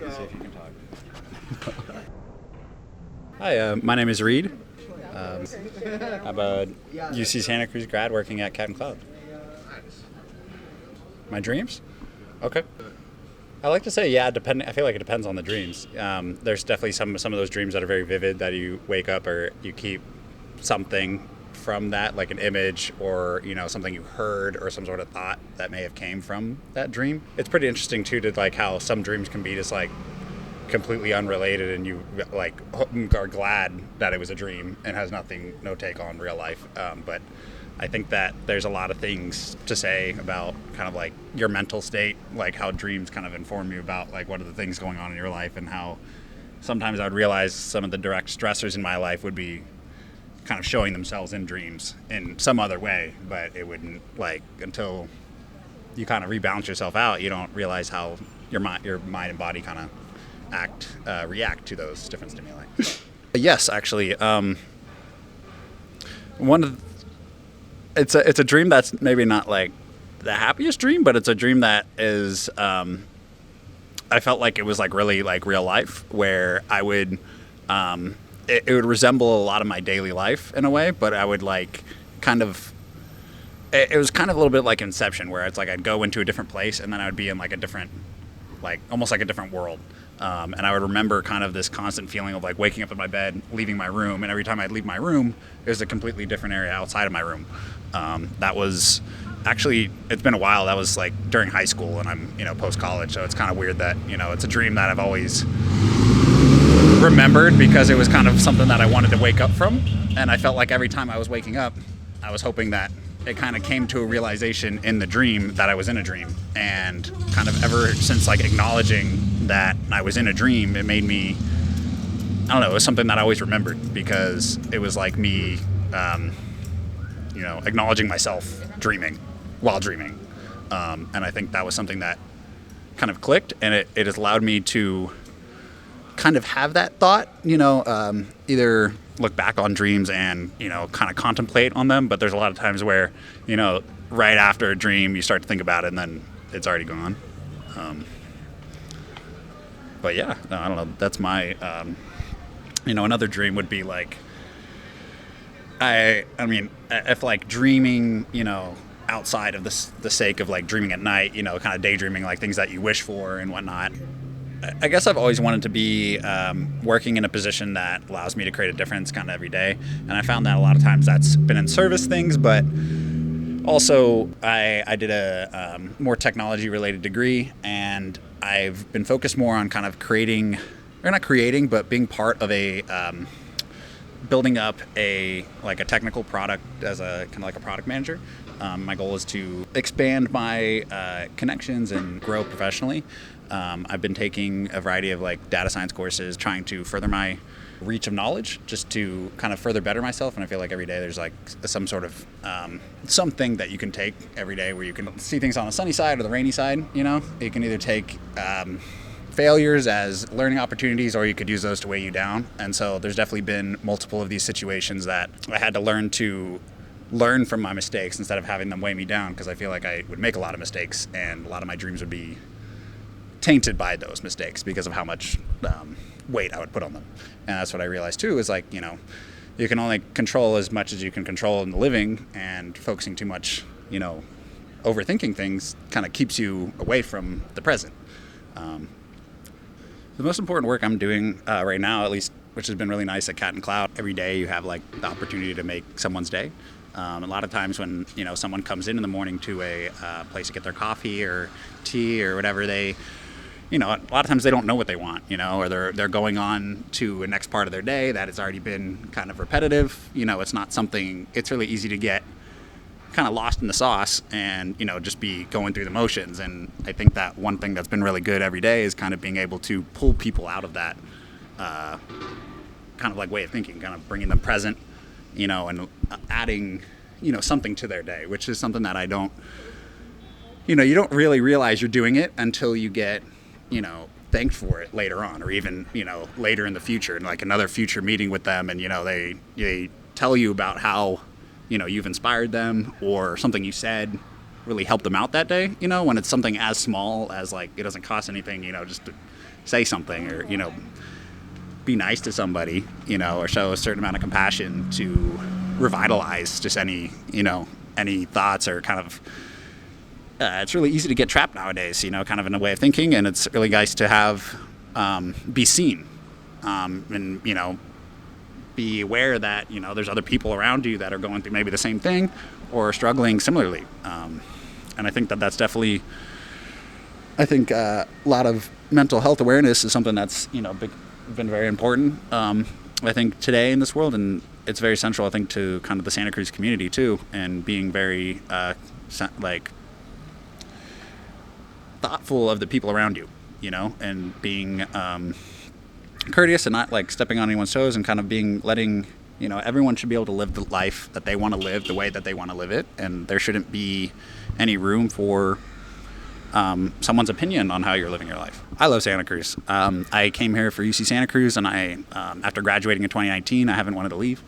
Let's see if you can talk. Hi, my name is Reed. I'm a UC Santa Cruz grad working at Cat and Cloud. My dreams? Okay. I like to say, yeah, I feel like it depends on the dreams. There's definitely some of those dreams that are very vivid, that you wake up or you keep something from that, like an image or, something you heard or some sort of thought that may have came from that dream. It's pretty interesting too, to like how some dreams can be just like completely unrelated, and you like are glad that it was a dream and has no take on real life. But I think that there's a lot of things to say about kind of like your mental state, like how dreams kind of inform you about like what are the things going on in your life, and how sometimes I would realize some of the direct stressors in my life would be kind of showing themselves in dreams in some other way, but it wouldn't, like, until you kind of rebalance yourself out, you don't realize how your mind and body kind of react to those different stimuli. Yes, actually, it's a dream that's maybe not like the happiest dream, but it's a dream that is, I felt like it was like really like real life, where I would, it would resemble a lot of my daily life in a way, but I would like kind of, it was kind of a little bit like Inception, where it's like I'd go into a different place and then I would be in like a different, like almost like a different world. And I would remember kind of this constant feeling of like waking up in my bed, leaving my room, and every time I'd leave my room, it was a completely different area outside of my room. That was actually, it's been a while. That was like during high school, and I'm, post-college, so it's kind of weird that, it's a dream that I've always remembered, because it was kind of something that I wanted to wake up from. And I felt like every time I was waking up, I was hoping that it kind of came to a realization in the dream that I was in a dream. And kind of ever since like acknowledging that I was in a dream, it made me, I don't know, it was something that I always remembered, because it was like me, acknowledging myself dreaming while dreaming. And I think that was something that kind of clicked, and it has allowed me to kind of have that thought, either look back on dreams and, kind of contemplate on them. But there's a lot of times where, right after a dream, you start to think about it and then it's already gone. But yeah, no, I don't know. That's my, another dream would be like, I mean, if like dreaming, outside of the sake of like dreaming at night, kind of daydreaming, like things that you wish for and whatnot. I guess I've always wanted to be working in a position that allows me to create a difference kind of every day. And I found that a lot of times that's been in service things, but also I did a more technology related degree, and I've been focused more on kind of creating, or not creating, but being part of a, building up a technical product as a kind of like a product manager. My goal is to expand my connections and grow professionally. I've been taking a variety of like data science courses, trying to further my reach of knowledge, just to kind of further better myself. And I feel like every day there's like some sort of something that you can take every day, where you can see things on the sunny side or the rainy side. You can either take failures as learning opportunities, or you could use those to weigh you down. And so there's definitely been multiple of these situations that I had to learn from my mistakes instead of having them weigh me down, because I feel like I would make a lot of mistakes, and a lot of my dreams would be tainted by those mistakes because of how much weight I would put on them. And that's what I realized too, is like, you can only control as much as you can control in the living, and focusing too much, overthinking things kind of keeps you away from the present. The most important work I'm doing right now, at least, which has been really nice at Cat and Cloud, every day you have like the opportunity to make someone's day. A lot of times when, someone comes in the morning to a place to get their coffee or tea or whatever, they, a lot of times they don't know what they want, or they're going on to a next part of their day that has already been kind of repetitive. It's not something, it's really easy to get kind of lost in the sauce and, just be going through the motions. And I think that one thing that's been really good every day is kind of being able to pull people out of that kind of like way of thinking, kind of bringing them present, and adding, something to their day, which is something that I don't, you don't really realize you're doing it until you get, thanked for it later on, or even, later in the future, and like another future meeting with them, and, they tell you about how, you've inspired them, or something you said really help them out that day, when it's something as small as like it doesn't cost anything, just to say something or, be nice to somebody, or show a certain amount of compassion to revitalize just any thoughts or kind of, it's really easy to get trapped nowadays, kind of in a way of thinking. And it's really nice to have, be seen, and, be aware that, there's other people around you that are going through maybe the same thing or struggling similarly. And I think that's definitely, a lot of mental health awareness is something that's, been very important, I think, today in this world. And it's very central, I think, to kind of the Santa Cruz community too, and being very, thoughtful of the people around you, and being, courteous and not like stepping on anyone's toes, and kind of letting everyone should be able to live the life that they want to live the way that they want to live it, and there shouldn't be any room for someone's opinion on how you're living your life. I love Santa Cruz. I came here for UC Santa Cruz, and I after graduating in 2019, I haven't wanted to leave.